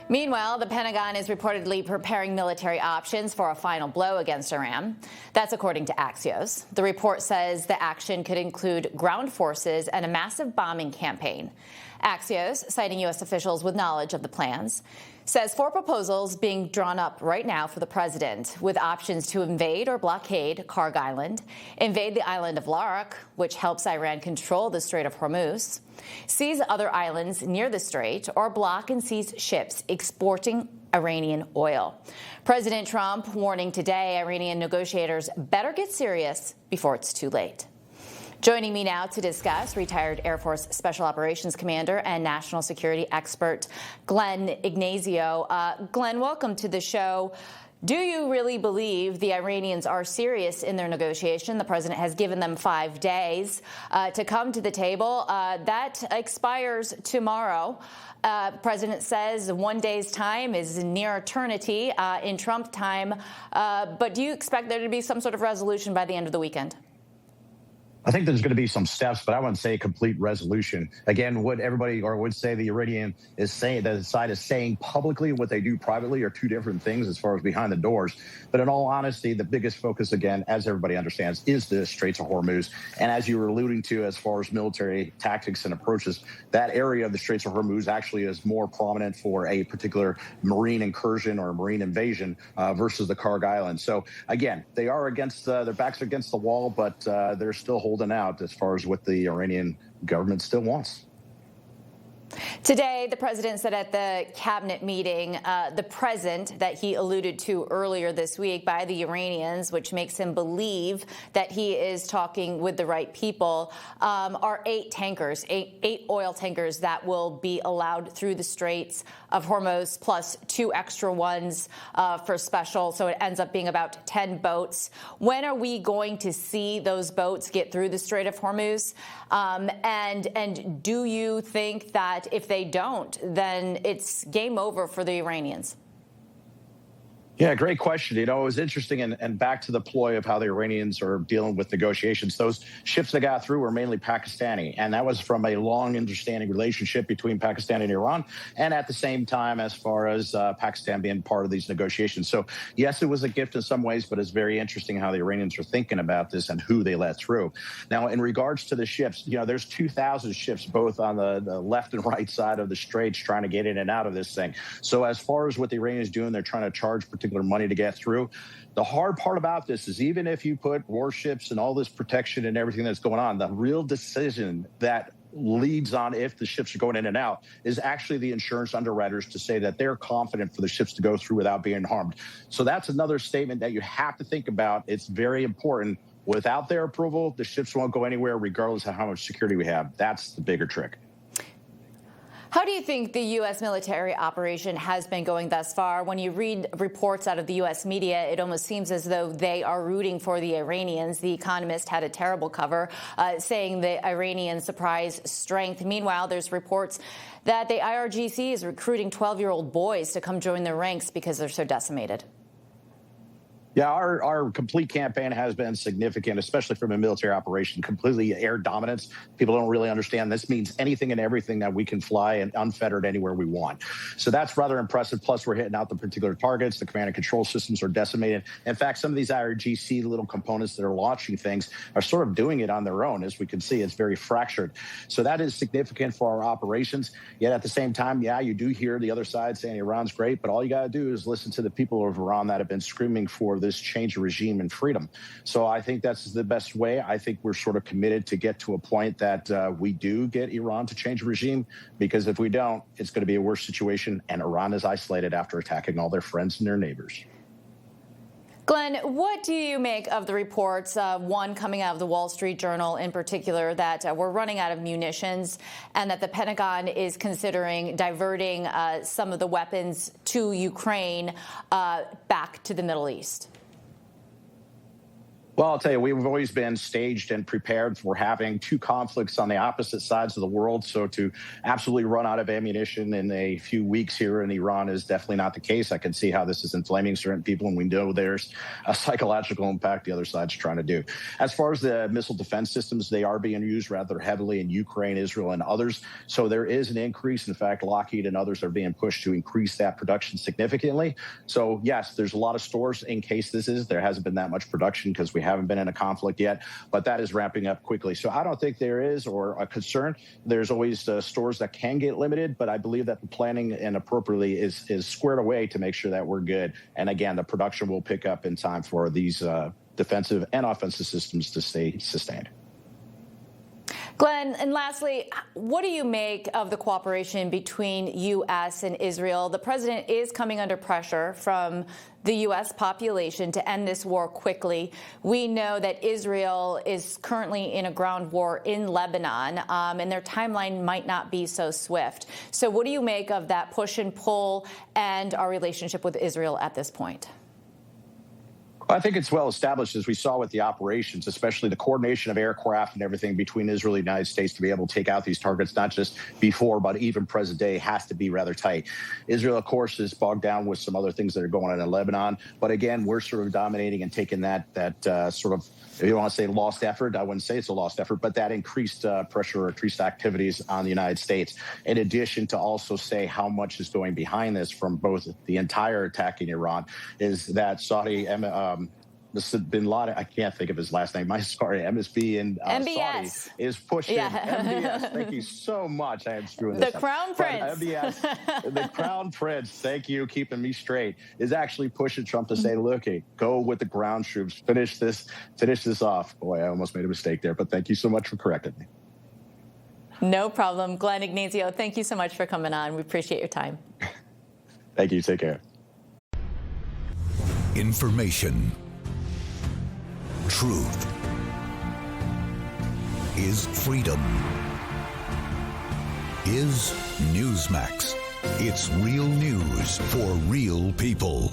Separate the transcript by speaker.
Speaker 1: Meanwhile, the Pentagon is reportedly preparing military options for a final blow against Iran. That's according to Axios. The report says the action could include ground forces and a massive bombing campaign. Axios, citing U.S. officials with knowledge of the plans, says 4 proposals being drawn up right now for the president, with options to invade or blockade Karg Island, invade the island of Larak, which helps Iran control the Strait of Hormuz, seize other islands near the strait, or block and seize ships exporting Iranian oil. President Trump warning today Iranian negotiators better get serious before it's too late. Joining me now to discuss, retired Air Force Special Operations Commander and national security expert Glenn Ignazio. Glenn, welcome to the show. Do you really believe the Iranians are serious in their negotiation? The president has given them 5 days to come to the table. That expires tomorrow. The president says 1 day's time is near eternity in Trump time. But do you expect there to be some sort of resolution by the end of the weekend?
Speaker 2: I think there's going to be some steps, but I wouldn't say a complete resolution. Again, what everybody or would say the Iranian is saying, the side is saying publicly, what they do privately are two different things as far as behind the doors. But in all honesty, the biggest focus, again, as everybody understands, is the Straits of Hormuz. And as you were alluding to, as far as military tactics and approaches, that area of the Straits of Hormuz actually is more prominent for a particular marine incursion or marine invasion versus the Karg Island. So again, they are against their backs against the wall, but they're still holding out as far as what the Iranian government still wants.
Speaker 1: Today, the president said at the cabinet meeting the present that he alluded to earlier this week by the Iranians, which makes him believe that he is talking with the right people, are 8 tankers, eight oil tankers that will be allowed through the Straits of Hormuz, plus 2 extra ones for special. So it ends up being about 10 boats. When are we going to see those boats get through the Strait of Hormuz? And do you think that if they don't, then it's game over for the Iranians?
Speaker 2: Yeah, great question. You know, it was interesting, and back to the ploy of how the Iranians are dealing with negotiations. Those ships that got through were mainly Pakistani, and that was from a long understanding relationship between Pakistan and Iran, and at the same time, as far as Pakistan being part of these negotiations. So, yes, it was a gift in some ways, but it's very interesting how the Iranians are thinking about this and who they let through. Now, in regards to the ships, you know, there's 2,000 ships both on the left and right side of the straits trying to get in and out of this thing. So as far as what the Iranians doing, they're trying to charge particular money to get through. The hard part about this is even if you put warships and all this protection and everything that's going on, the real decision that leads on if the ships are going in and out is actually the insurance underwriters to say that they're confident for the ships to go through without being harmed. So that's another statement that you have to think about. It's very important. Without their approval, the ships won't go anywhere regardless of how much security we have. That's the bigger trick.
Speaker 1: How do you think the U.S. military operation has been going thus far? When you read reports out of the U.S. media, it almost seems as though they are rooting for the Iranians. The Economist had a terrible cover saying the Iranian surprise strength. Meanwhile, there's reports that the IRGC is recruiting 12-year-old boys to come join their ranks because they're so decimated.
Speaker 2: Yeah, our complete campaign has been significant, especially from a military operation, completely air dominance. People don't really understand this means anything and everything that we can fly and unfettered anywhere we want. So that's rather impressive. Plus, we're hitting out the particular targets. The command and control systems are decimated. In fact, some of these IRGC little components that are launching things are sort of doing it on their own. As we can see, it's very fractured. So that is significant for our operations. Yet at the same time, yeah, you do hear the other side saying Iran's great, but all you got to do is listen to the people of Iran that have been screaming for this change of regime and freedom. So I think that's the best way. I think we're sort of committed to get to a point that we do get Iran to change regime, because if we don't, it's going to be a worse situation, and Iran is isolated after attacking all their friends and their neighbors.
Speaker 1: Glenn, what do you make of the reports, one coming out of the Wall Street Journal in particular, that we're running out of munitions and that the Pentagon is considering diverting some of the weapons to Ukraine back to the Middle East?
Speaker 2: Well, I'll tell you, we've always been staged and prepared for having two conflicts on the opposite sides of the world. So to absolutely run out of ammunition in a few weeks here in Iran is definitely not the case. I can see how this is inflaming certain people, and we know there's a psychological impact the other side's trying to do. As far as the missile defense systems, they are being used rather heavily in Ukraine, Israel, and others. So there is an increase. In fact, Lockheed and others are being pushed to increase that production significantly. So yes, there's a lot of stores in case there hasn't been that much production because we haven't been in a conflict yet, but that is ramping up quickly. So I don't think there is or a concern. There's always stores that can get limited, but I believe that the planning and appropriately is squared away to make sure that we're good. And again, the production will pick up in time for these defensive and offensive systems to stay sustained.
Speaker 1: Glenn, and lastly, what do you make of the cooperation between U.S. and Israel? The president is coming under pressure from the U.S. population to end this war quickly. We know that Israel is currently in a ground war in Lebanon, and their timeline might not be so swift. So what do you make of that push and pull and our relationship with Israel at this point?
Speaker 2: I think it's well established, as we saw with the operations, especially the coordination of aircraft and everything between Israel and the United States to be able to take out these targets, not just before, but even present day, has to be rather tight. Israel, of course, is bogged down with some other things that are going on in Lebanon. But again, we're sort of dominating and taking that sort of, if you want to say lost effort, I wouldn't say it's a lost effort, but that increased pressure or increased activities on the United States, in addition to also say how much is going behind this from both the entire attack in Iran, is that Saudi bin Laden, I can't think of his last name. MSB in
Speaker 1: MBS.
Speaker 2: Saudi is pushing. MBS, thank you so much. I am screwing this up.
Speaker 1: The Crown Prince.
Speaker 2: MBS, the Crown Prince, thank you, keeping me straight, is actually pushing Trump to say, look, hey, go with the ground troops, finish this off. Boy, I almost made a mistake there, but thank you so much for correcting me.
Speaker 1: No problem. Glenn Ignazio, thank you so much for coming on. We appreciate your time.
Speaker 2: Thank you. Take care.
Speaker 3: Information. Truth is freedom. Is Newsmax. It's real news for real people.